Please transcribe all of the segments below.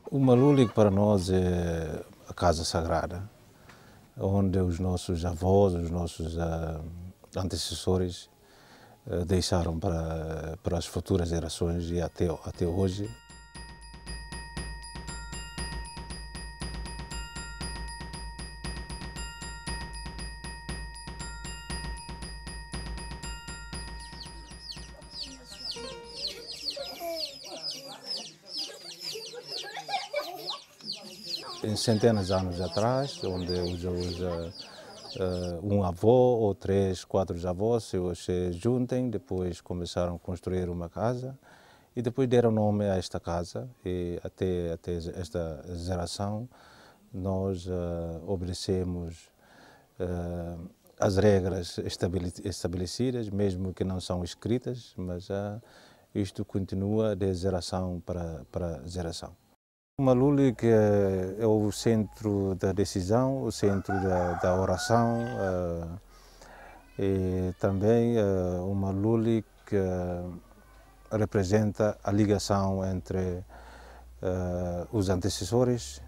O Maluli para nós é a casa sagrada, onde os nossos avós, os nossos antecessores deixaram para as futuras gerações e até hoje. Em centenas de anos atrás, onde um avô ou 3, 4 avós se juntem, depois começaram a construir uma casa e depois deram nome a esta casa e até esta geração nós obedecemos as regras estabelecidas, mesmo que não são escritas, mas isto continua de geração para geração. O Maluli que é o centro da decisão, o centro da oração, e também o Maluli que representa a ligação entre os antecessores,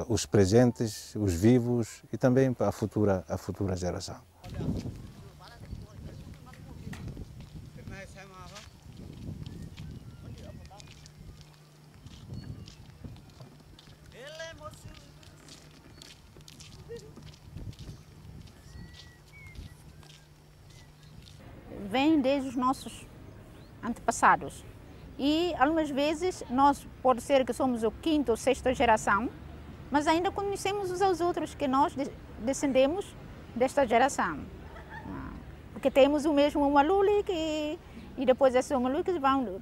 os presentes, os vivos e também para a futura geração. Vem desde os nossos antepassados e algumas vezes nós pode ser que somos a 5ª ou 6ª geração, mas ainda conhecemos uns aos outros que nós descendemos desta geração, porque temos o mesmo Maluli e depois esses Malulis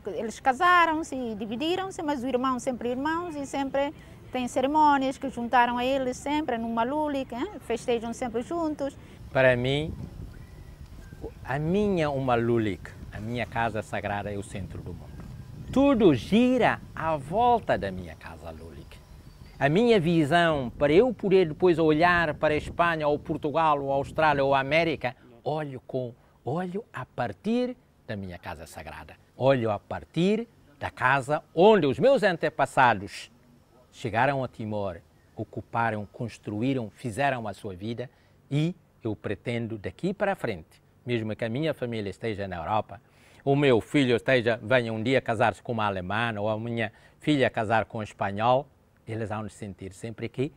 eles casaram-se e dividiram-se, mas os irmãos sempre irmãos e sempre tem cerimônias que juntaram a eles sempre no Maluli, festejam sempre juntos. Para mim, a minha Umalulik, a minha casa sagrada é o centro do mundo. Tudo gira à volta da minha casa Lulik. A minha visão, para eu poder depois olhar para a Espanha, ou Portugal, ou a Austrália, ou a América, olho a partir da minha casa sagrada. Olho a partir da casa onde os meus antepassados chegaram a Timor, ocuparam, construíram, fizeram a sua vida e eu pretendo daqui para frente, mesmo que a minha família esteja na Europa, o meu filho venha um dia casar-se com uma alemã ou a minha filha casar com um espanhol, eles vão sentir sempre que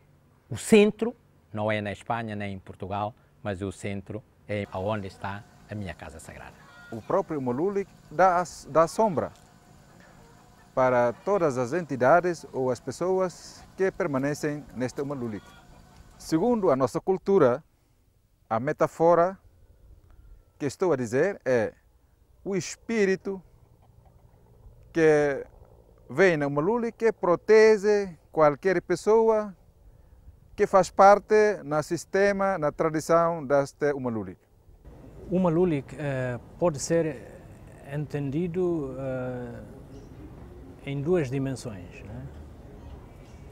o centro não é na Espanha nem em Portugal, mas o centro é onde está a minha casa sagrada. O próprio Maluli dá sombra para todas as entidades ou as pessoas que permanecem neste Maluli. Segundo a nossa cultura, a metáfora que estou a dizer é o espírito que vem no Maluli que protege qualquer pessoa que faz parte no sistema, na tradição deste Maluli. O Maluli pode ser entendido em 2 dimensões, né?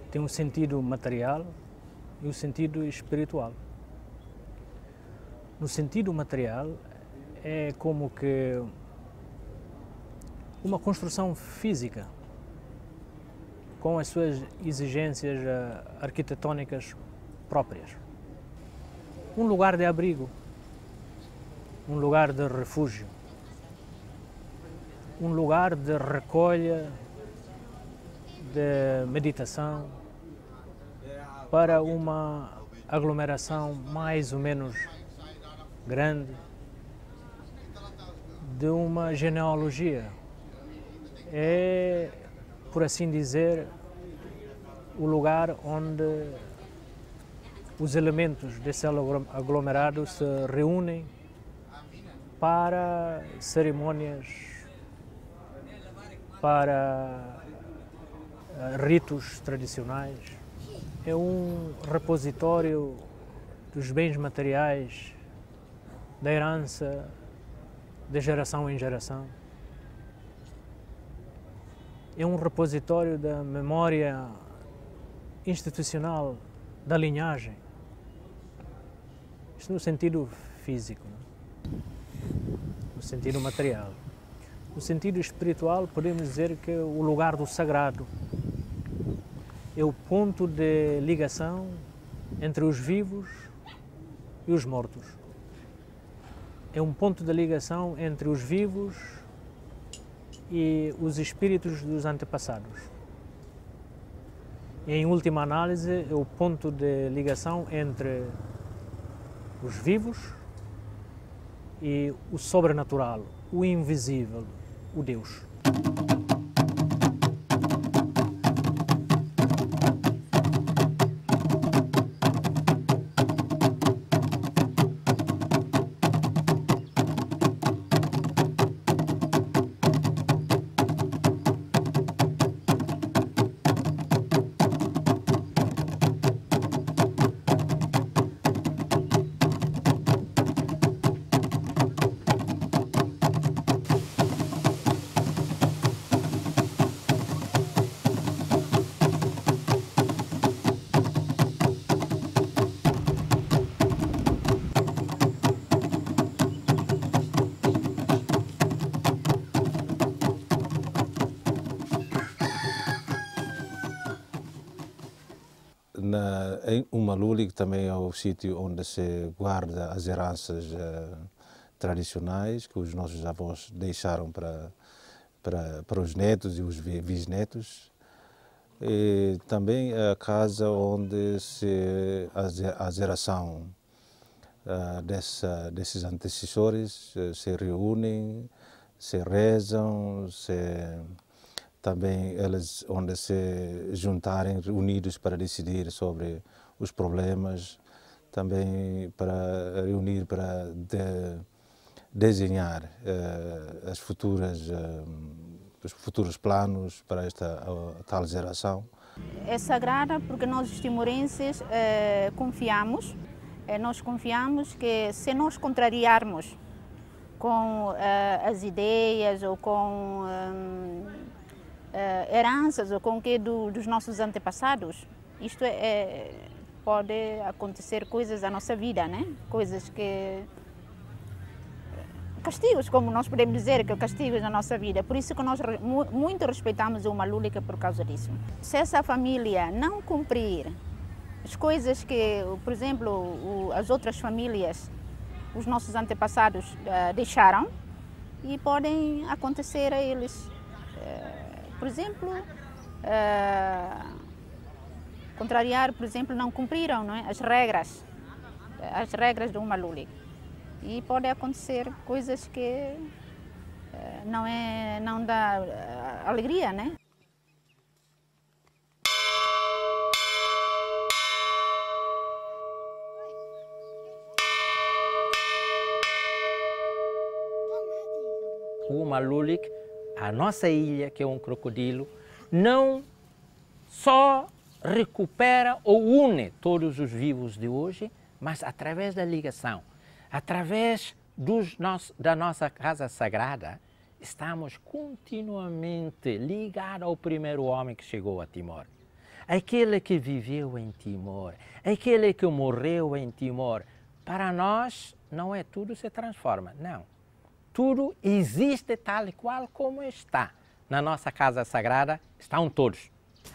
Tem um sentido material e um sentido espiritual. No sentido material, é como que uma construção física com as suas exigências arquitetônicas próprias. Um lugar de abrigo, um lugar de refúgio, um lugar de recolha, de meditação, para uma aglomeração mais ou menos grande, de uma genealogia. É, por assim dizer, o lugar onde os elementos desse aglomerado se reúnem para cerimônias, para ritos tradicionais. É um repositório dos bens materiais, da herança, de geração em geração. É um repositório da memória institucional, da linhagem. Isto no sentido físico, no sentido material. No sentido espiritual, podemos dizer que é o lugar do sagrado, é o ponto de ligação entre os vivos e os mortos. É um ponto de ligação entre os vivos e os espíritos dos antepassados. E, em última análise, é o ponto de ligação entre os vivos e o sobrenatural, o invisível, o Deus. Em Umalulik também é o sítio onde se guarda as heranças tradicionais que os nossos avós deixaram para os netos e os bisnetos. E também é a casa onde a geração desses antecessores se reúnem, se rezam, também eles onde se juntarem, reunidos para decidir sobre os problemas, também para reunir para desenhar os futuros planos para esta tal geração. É sagrada porque nós, os timorenses, confiamos. Nós confiamos que se nós contrariarmos com as ideias ou com heranças ou com o que dos nossos antepassados, isto pode acontecer coisas na nossa vida, né? Coisas que castigos, como nós podemos dizer, que castigos na nossa vida. Por isso que nós muito respeitamos o Umalulik por causa disso. Se essa família não cumprir as coisas que, por exemplo, as outras famílias, os nossos antepassados deixaram, e podem acontecer a eles. Por exemplo, contrariar, por exemplo, não cumpriram, não é? as regras do Umalulik. E pode acontecer coisas que não dá alegria, né? O Umalulik, a nossa ilha, que é um crocodilo, não só recupera ou une todos os vivos de hoje, mas através da ligação, através da nossa casa sagrada, estamos continuamente ligados ao primeiro homem que chegou a Timor. Aquele que viveu em Timor, aquele que morreu em Timor. Para nós, não é tudo se transforma, não. Tudo existe tal e qual como está. Na nossa casa sagrada estão todos.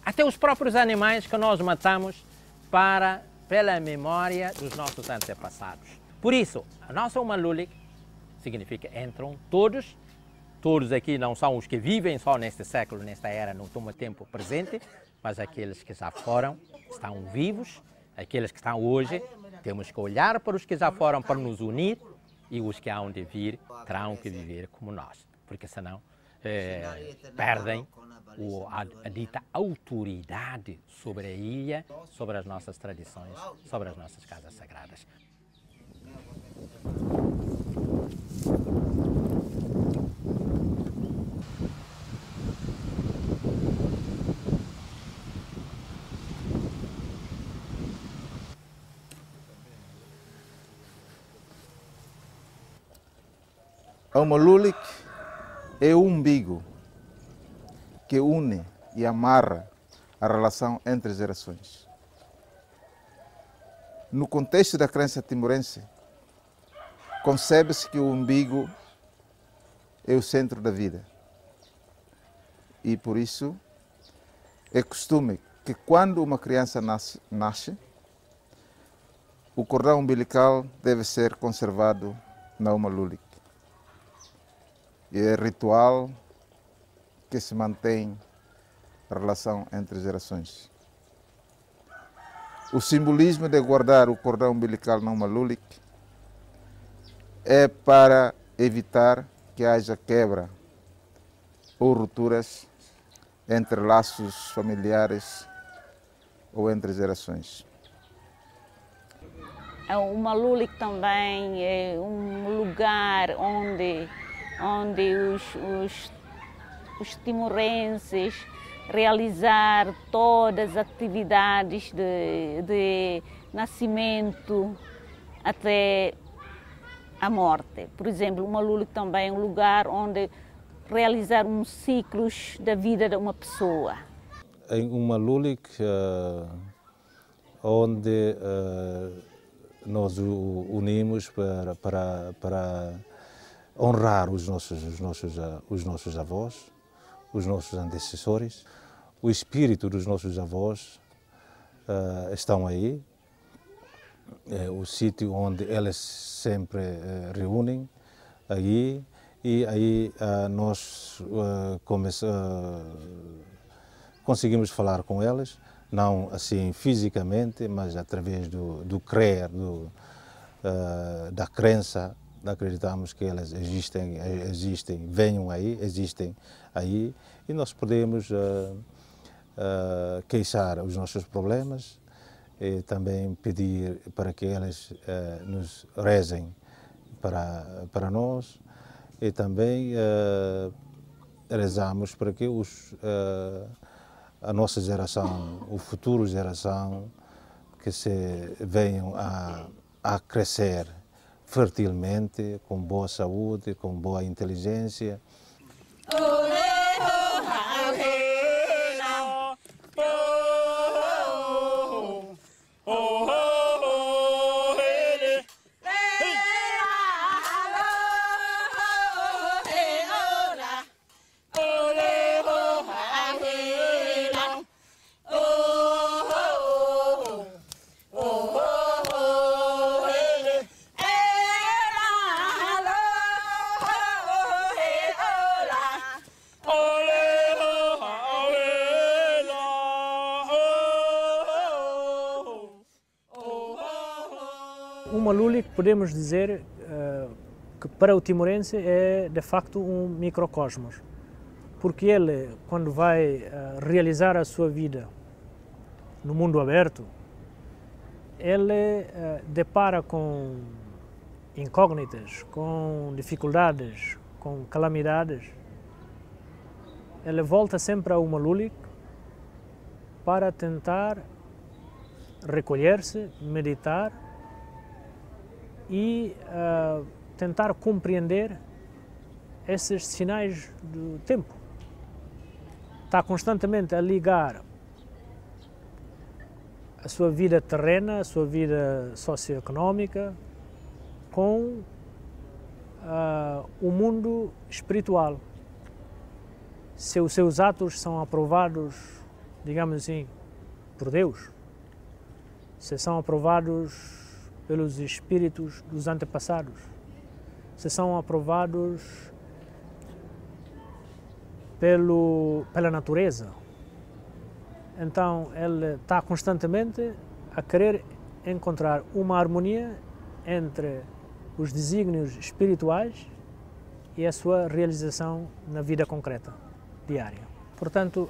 Até os próprios animais que nós matamos pela memória dos nossos antepassados. Por isso, a nossa Umalulik significa entram todos. Todos aqui não são os que vivem só neste século, nesta era, no tempo presente, mas aqueles que já foram, estão vivos. Aqueles que estão hoje, temos que olhar para os que já foram para nos unir. E os que hão de vir terão que viver como nós, porque senão perdem a dita autoridade sobre a ilha, sobre as nossas tradições, sobre as nossas casas sagradas. O Umalulik é o umbigo que une e amarra a relação entre gerações. No contexto da crença timorense, concebe-se que o umbigo é o centro da vida. E por isso é costume que quando uma criança nasce, o cordão umbilical deve ser conservado na Uma Lulik. E é ritual que se mantém a relação entre gerações. O simbolismo de guardar o cordão umbilical na Uma Lulik é para evitar que haja quebra ou rupturas entre laços familiares ou entre gerações. Uma Lulik também é um lugar onde os timorenses realizar todas as atividades de nascimento até a morte. Por exemplo, uma Lulik também é um lugar onde realizar ciclos da vida de uma pessoa. Em Uma Lulik, onde nós unimos para honrar os nossos avós, os nossos antecessores. O espírito dos nossos avós estão aí. É o sítio onde eles sempre reúnem, aí, e aí nós conseguimos falar com eles, não assim fisicamente, mas através do crer, da crença. Acreditamos que elas existem, venham aí, existem aí, e nós podemos queixar os nossos problemas e também pedir para que elas nos rezem para nós, e também rezamos para que a nossa geração, o futuro geração, que se venham a crescer fertilmente, com boa saúde, com boa inteligência. Uma Lulik, podemos dizer que para o timorense é de facto um microcosmos, porque ele, quando vai realizar a sua vida no mundo aberto, ele depara com incógnitas, com dificuldades, com calamidades. Ele volta sempre a Uma Lulik para tentar recolher-se, meditar e tentar compreender esses sinais do tempo. Está constantemente a ligar a sua vida terrena, a sua vida socioeconómica com o mundo espiritual. Se os seus atos são aprovados, digamos assim, por Deus, se são aprovados pelos espíritos dos antepassados, se são aprovados pela natureza. Então ele está constantemente a querer encontrar uma harmonia entre os desígnios espirituais e a sua realização na vida concreta, diária. Portanto,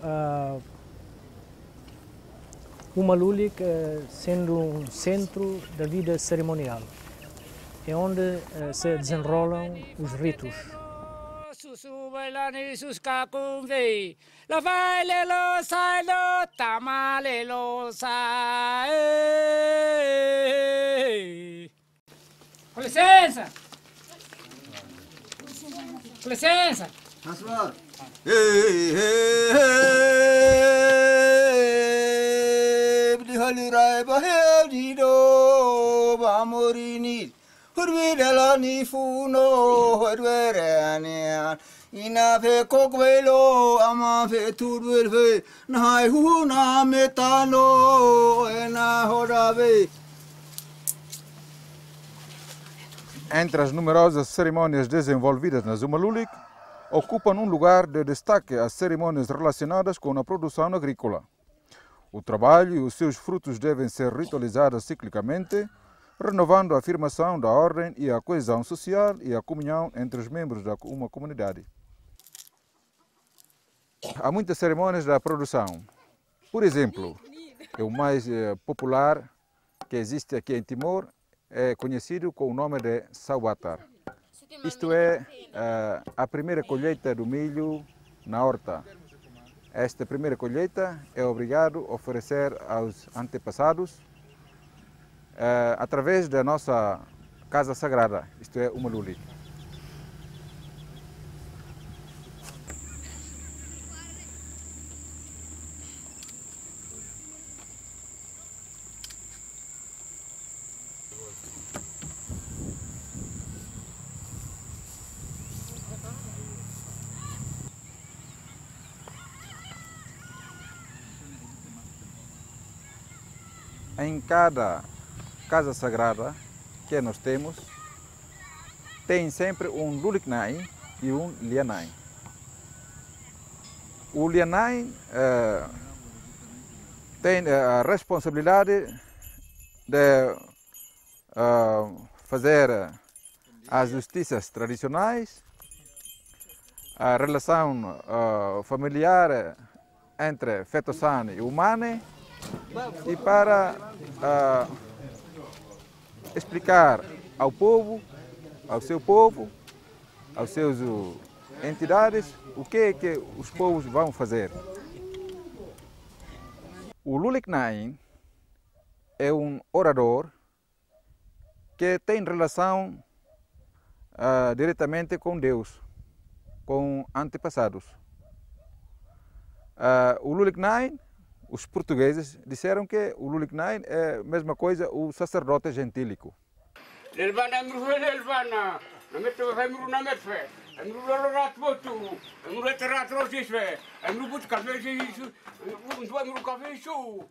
Uma Lulik, sendo um centro da vida cerimonial, é onde se desenrolam os ritos. Com licença! Com licença! Purvidela ni funo herveranian. Ina fe coquelo ama fe turve na huna metano ena horave. Entre as numerosas cerimônias desenvolvidas na Zuma Lulik, ocupam um lugar de destaque as cerimônias relacionadas com a produção agrícola. O trabalho e os seus frutos devem ser ritualizados ciclicamente, renovando a afirmação da ordem e a coesão social e a comunhão entre os membros de uma comunidade. Há muitas cerimônias da produção. Por exemplo, o mais popular que existe aqui em Timor é conhecido com o nome de Saubatar. Isto é a primeira colheita do milho na horta. Esta primeira colheita é obrigado a oferecer aos antepassados através da nossa casa sagrada, isto é, o Maluli. Em cada casa sagrada que nós temos, tem sempre um Luliknain e um Lianain. O Lianain tem a responsabilidade de fazer as justiças tradicionais, a relação familiar entre Fetosan e Humane, e para explicar ao povo, ao seu povo, aos seus entidades, o que é que os povos vão fazer. O Luliknain é um orador que tem relação diretamente com Deus, com antepassados. O Luliknain, os portugueses disseram que o Luliknain é a mesma coisa o sacerdote gentílico.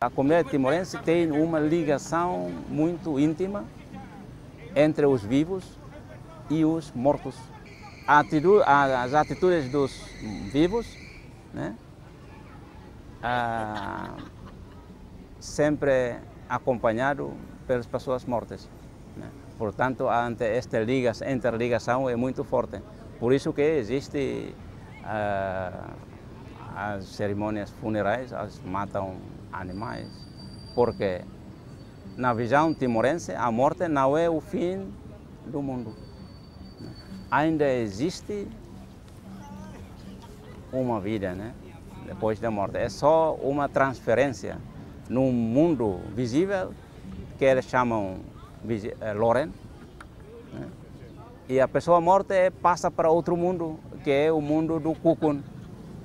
A comunidade timorense tem uma ligação muito íntima entre os vivos e os mortos. As atitudes dos vivos, né? Sempre acompanhado pelas pessoas mortas, né? Portanto, esta interligação é muito forte. Por isso que existe as cerimônias funerais, elas matam animais, porque na visão timorense a morte não é o fim do mundo. Ainda existe uma vida, né? Depois da morte. É só uma transferência num mundo visível, que eles chamam Loren, né? E a pessoa morta passa para outro mundo, que é o mundo do Kukun,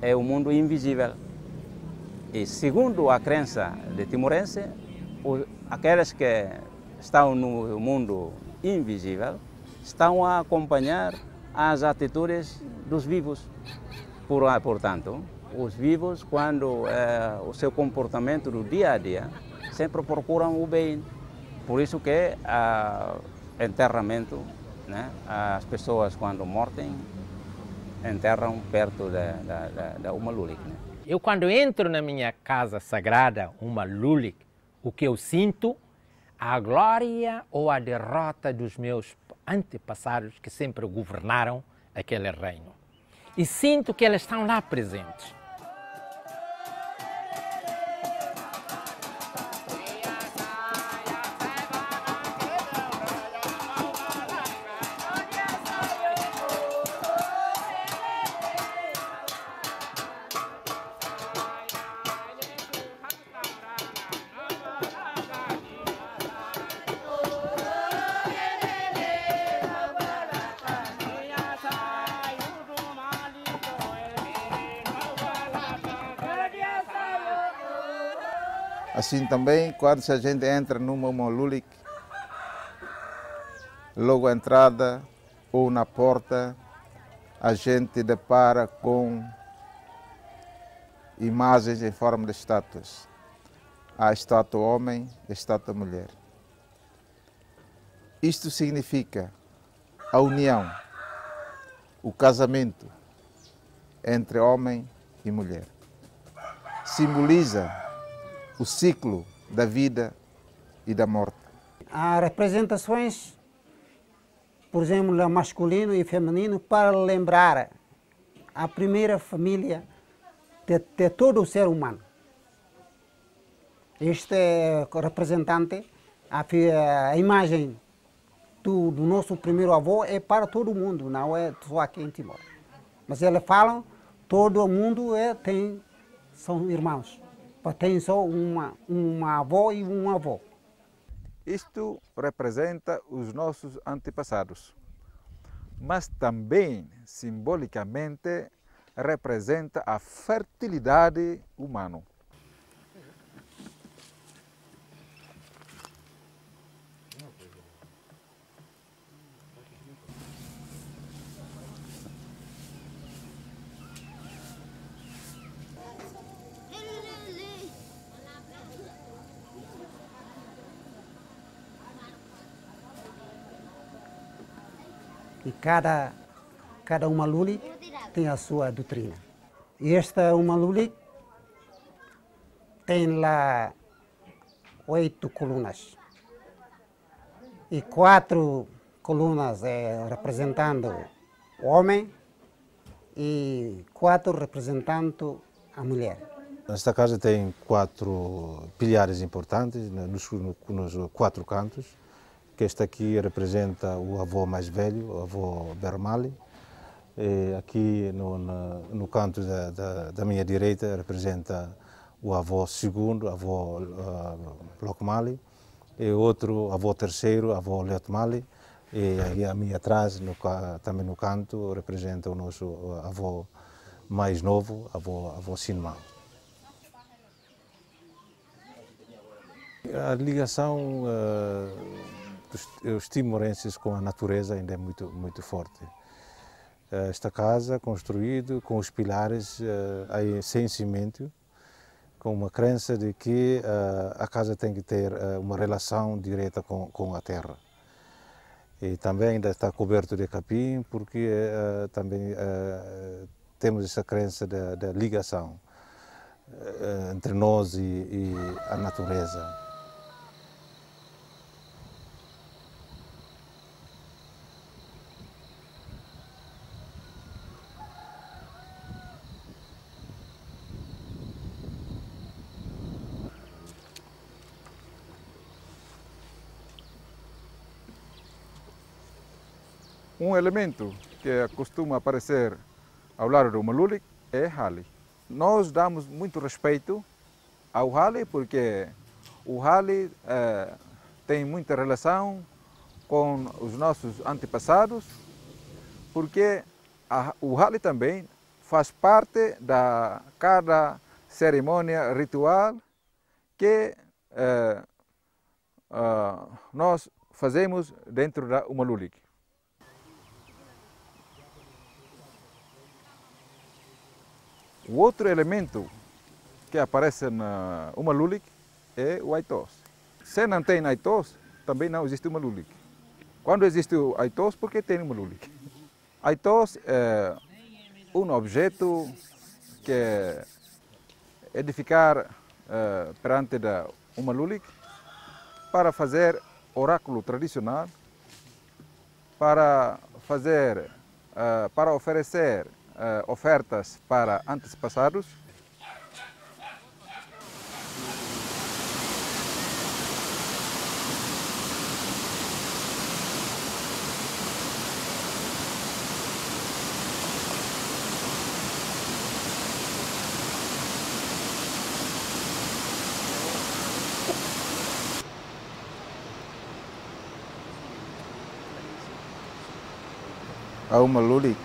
é o mundo invisível. E segundo a crença de timorense, aqueles que estão no mundo invisível estão a acompanhar as atitudes dos vivos. Portanto, os vivos, quando o seu comportamento do dia a dia, sempre procuram o bem. Por isso que enterramento, né? As pessoas, quando morrem, enterram perto da Uma Lulik, né? Eu, quando entro na minha casa sagrada, Uma Lulik, o que eu sinto? A glória ou a derrota dos meus antepassados que sempre governaram aquele reino. E sinto que eles estão lá presentes. Assim também, quando a gente entra numa Uma Lulik, logo à entrada ou na porta, a gente depara com imagens em forma de estátuas. A estátua homem e a estátua mulher. Isto significa a união, o casamento entre homem e mulher. Simboliza o ciclo da vida e da morte. Há representações, por exemplo, masculino e feminino, para lembrar a primeira família de todo o ser humano. Este representante, a imagem do nosso primeiro avô é para todo o mundo, não é só aqui em Timor. Mas eles falam, todo mundo são irmãos. Tem só uma avó e um avô. Isto representa os nossos antepassados, mas também, simbolicamente, representa a fertilidade humana. E cada Umaluli tem a sua doutrina. E esta Umaluli tem lá 8 colunas. E 4 colunas representando o homem e 4 representando a mulher. Esta casa tem 4 pilares importantes nos 4 cantos. Que este aqui representa o avô mais velho, o avô Bermali. E aqui no canto da minha direita representa o avô segundo, avô Lokmali. E outro avô terceiro, avô Leotmali. E aí a minha atrás, também no canto, representa o nosso avô mais novo, avô Sinmal. A ligação os timorenses com a natureza ainda é muito forte. Esta casa construída com os pilares sem cimento, com uma crença de que a casa tem que ter uma relação direta com a terra. E também ainda está coberto de capim, porque também temos essa crença da ligação entre nós e a natureza. Um elemento que costuma aparecer ao lado do Umaluli é Hali. Nós damos muito respeito ao Hali porque o Hali tem muita relação com os nossos antepassados, porque o Hali também faz parte da cada cerimônia ritual que nós fazemos dentro da Umaluli. O outro elemento que aparece na Umaluli é o Aitos. Se não tem Aitos, também não existe Umaluli. Quando existe o Aitos, porque tem Umaluli. Aitos é um objeto que é edificar perante da Umaluli para fazer oráculo tradicional, para oferecer ofertas para antepassados. A Umaluli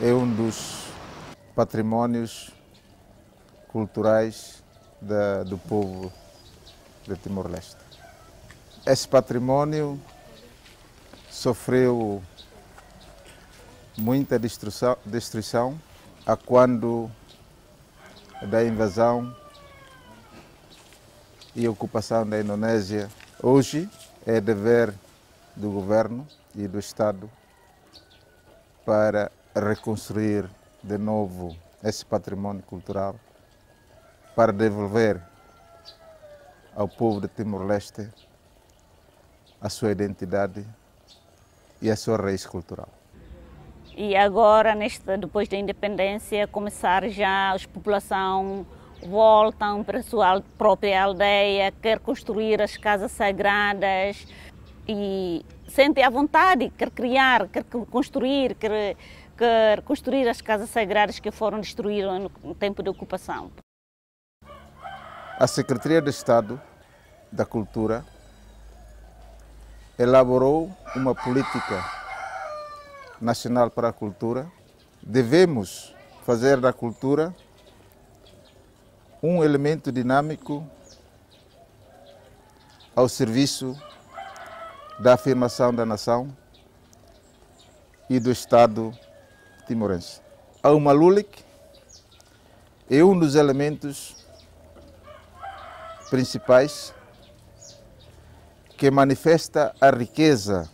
é um dos patrimónios culturais do povo de Timor-Leste. Esse património sofreu muita destruição a quando da invasão e ocupação da Indonésia. Hoje é dever do governo e do Estado para reconstruir de novo esse patrimônio cultural, para devolver ao povo de Timor-Leste a sua identidade e a sua raiz cultural. E agora, depois da independência, começar já a população voltam para a sua própria aldeia, quer construir as casas sagradas e sentem a vontade, quer criar, quer construir, quer construir as casas sagradas que foram destruídas no tempo de ocupação. A Secretaria de Estado da Cultura elaborou uma política nacional para a cultura. Devemos fazer da cultura um elemento dinâmico ao serviço da afirmação da nação e do Estado timorense. A Umalulik é um dos elementos principais que manifesta a riqueza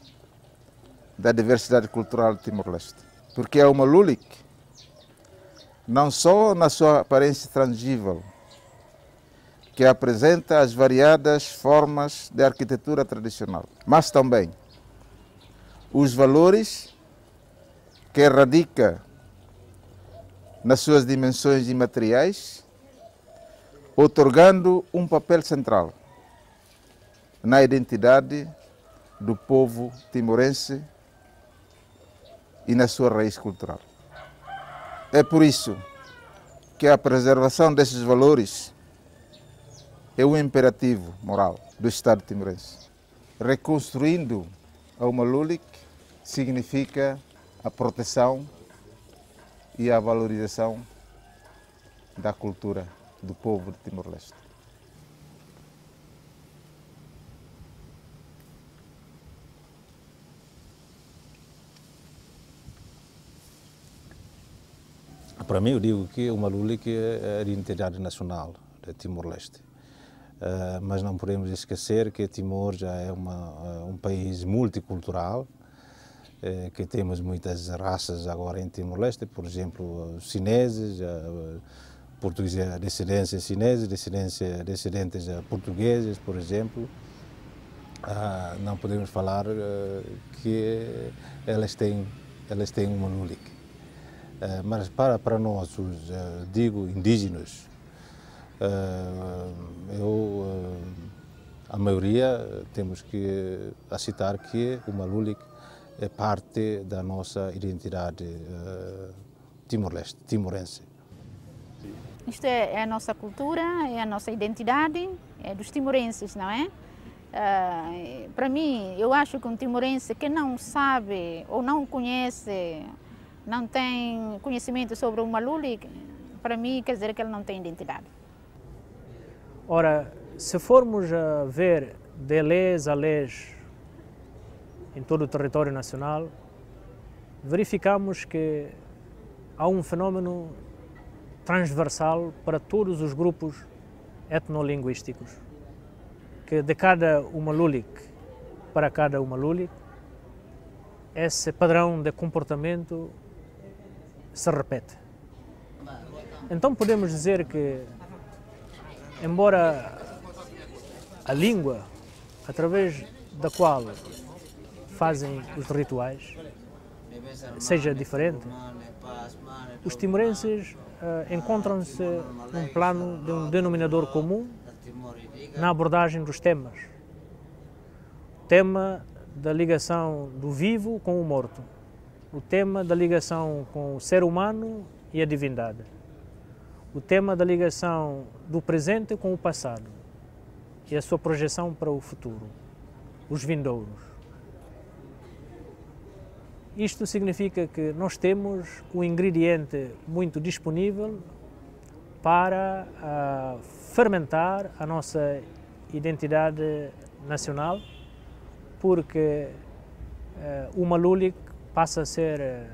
da diversidade cultural de Timor-Leste. Porque a Umalulik, não só na sua aparência tangível, que apresenta as variadas formas de arquitetura tradicional, mas também os valores que radica nas suas dimensões imateriais, otorgando um papel central na identidade do povo timorense e na sua raiz cultural. É por isso que a preservação desses valores é um imperativo moral do Estado timorense. Reconstruindo a Umalulik significa a proteção e a valorização da cultura do povo de Timor-Leste. Para mim, eu digo que o Umalulik é a identidade nacional de Timor-Leste. Mas não podemos esquecer que Timor já é um país multicultural, que temos muitas raças agora em Timor-Leste, por exemplo, os chineses, portugueses, a descendência chinesa, descendentes portugueses, por exemplo. Não podemos falar que elas têm um Umalulik. Mas para nós, os indígenas, a maioria temos que aceitar que o Umalulik é parte da nossa identidade timorense. Isto é a nossa cultura, é a nossa identidade, é dos timorenses, não é? Para mim, eu acho que um timorense que não sabe ou não conhece, não tem conhecimento sobre o Umalulik, para mim quer dizer que ele não tem identidade. Ora, se formos a ver de leis a leis em todo o território nacional, verificamos que há um fenómeno transversal para todos os grupos etnolinguísticos, que de cada Umalulik para cada Umalulik, esse padrão de comportamento se repete. Então podemos dizer que, embora a língua através da qual fazem os rituais seja diferente, os timorenses encontram-se num plano de um denominador comum na abordagem dos temas. O tema da ligação do vivo com o morto, o tema da ligação com o ser humano e a divindade, o tema da ligação do presente com o passado e a sua projeção para o futuro, os vindouros. Isto significa que nós temos um ingrediente muito disponível para fermentar a nossa identidade nacional, porque o Malulic passa a ser,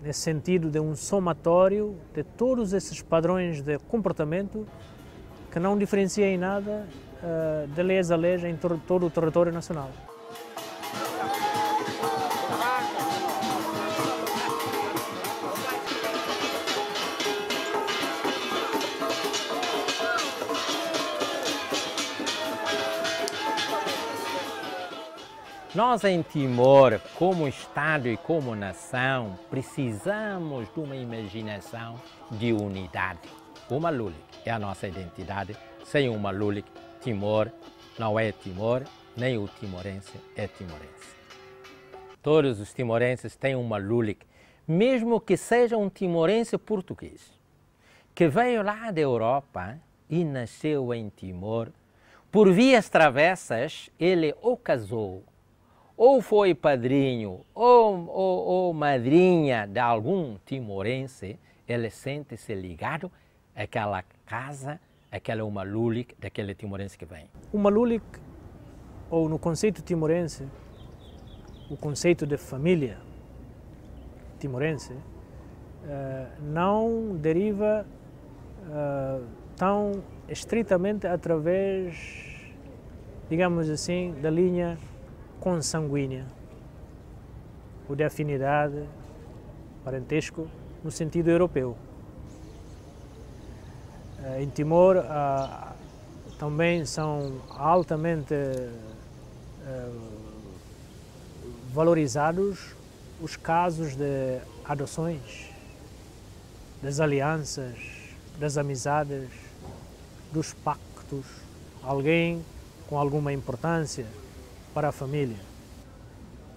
nesse sentido, de um somatório de todos esses padrões de comportamento que não diferencia em nada de leis a leis em todo o território nacional. Nós em Timor, como Estado e como nação, precisamos de uma imaginação de unidade. O Malulic é a nossa identidade. Sem o Malulic, Timor não é Timor, nem o timorense é timorense. Todos os timorenses têm um Malulic, mesmo que seja um timorense português, que veio lá da Europa e nasceu em Timor. Por vias travessas, ele ou casou, ou foi padrinho ou madrinha de algum timorense, ele sente-se ligado àquela casa, àquele Malulic, daquele timorense que vem. O Malulic, ou no conceito timorense, o conceito de família timorense, não deriva tão estritamente através, digamos assim, da linha consanguínea, ou de afinidade, parentesco, no sentido europeu. Em Timor também são altamente valorizados os casos de adoções, das alianças, das amizades, dos pactos, alguém com alguma importância para a família,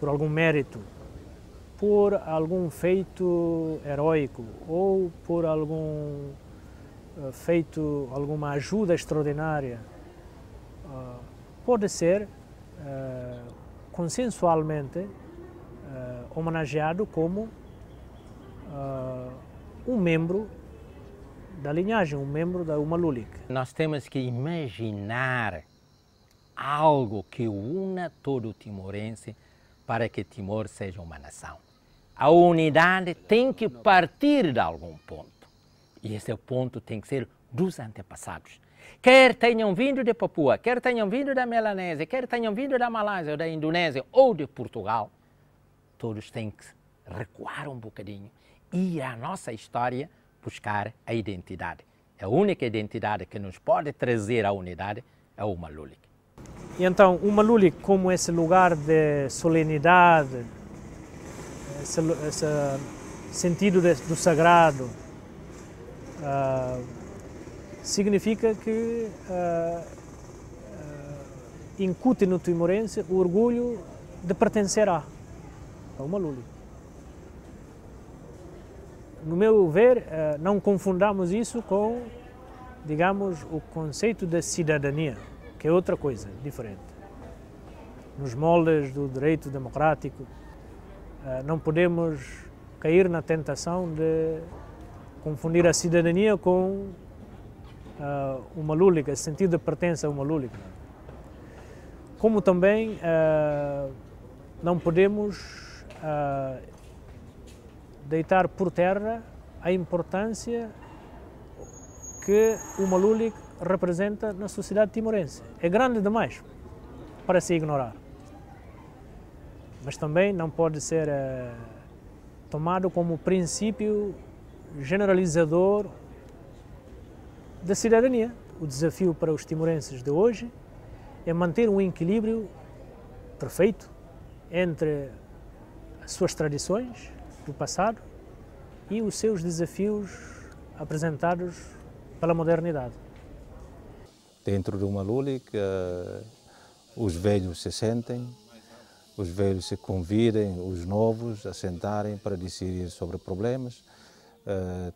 por algum mérito, por algum feito heróico ou por algum feito, alguma ajuda extraordinária, pode ser consensualmente homenageado como um membro da linhagem, um membro da Malulic. Nós temos que imaginar algo que una todo o timorense para que Timor seja uma nação. A unidade tem que partir de algum ponto. E esse ponto tem que ser dos antepassados. Quer tenham vindo de Papua, quer tenham vindo da Melanésia, quer tenham vindo da Malásia, ou da Indonésia, ou de Portugal, todos têm que recuar um bocadinho e ir à nossa história buscar a identidade. A única identidade que nos pode trazer a unidade é o Malulic. E então, o Malulic, como esse lugar de solenidade, esse sentido do sagrado, significa que incute no timorense o orgulho de pertencer ao Malulic. No meu ver, não confundamos isso com, digamos, o conceito de cidadania, que é outra coisa, diferente. Nos moldes do direito democrático, não podemos cair na tentação de confundir a cidadania com o Malulic, esse sentido de pertença ao Malulic. Como também não podemos deitar por terra a importância que o Malulic representa na sociedade timorense. É grande demais para se ignorar. Mas também não pode ser tomado como princípio generalizador da cidadania. O desafio para os timorenses de hoje é manter um equilíbrio perfeito entre as suas tradições do passado e os seus desafios apresentados pela modernidade. Dentro do Malulic, os velhos se sentem, os velhos se convidem os novos a sentarem para decidir sobre problemas,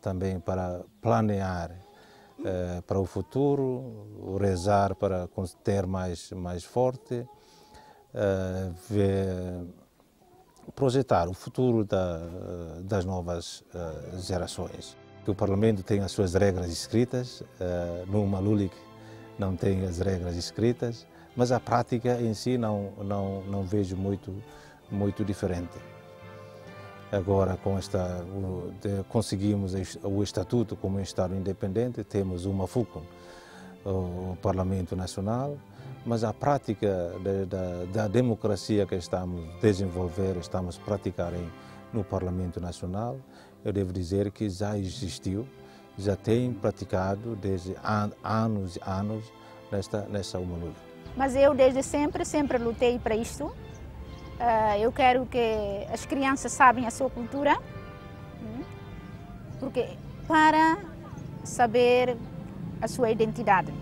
também para planear para o futuro, rezar para ter mais forte, projetar o futuro das novas gerações. O Parlamento tem as suas regras escritas, no Malulic não tem as regras escritas, mas a prática em si não vejo muito diferente. Agora, conseguimos o estatuto como Estado independente, temos uma FUCON, o Parlamento Nacional, mas a prática da democracia que estamos a desenvolver, estamos a praticar no Parlamento Nacional, eu devo dizer que já existiu, já tem praticado desde anos e anos nessa uma luta. Mas eu desde sempre lutei para isto. Eu quero que as crianças saibam a sua cultura, porque para saber a sua identidade,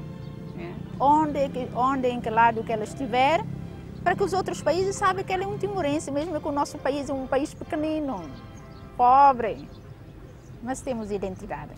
onde em que lado que ela estiver, para que os outros países saibam que ela é um timorense, mesmo que o nosso país é um país pequenino, pobre, mas temos identidade.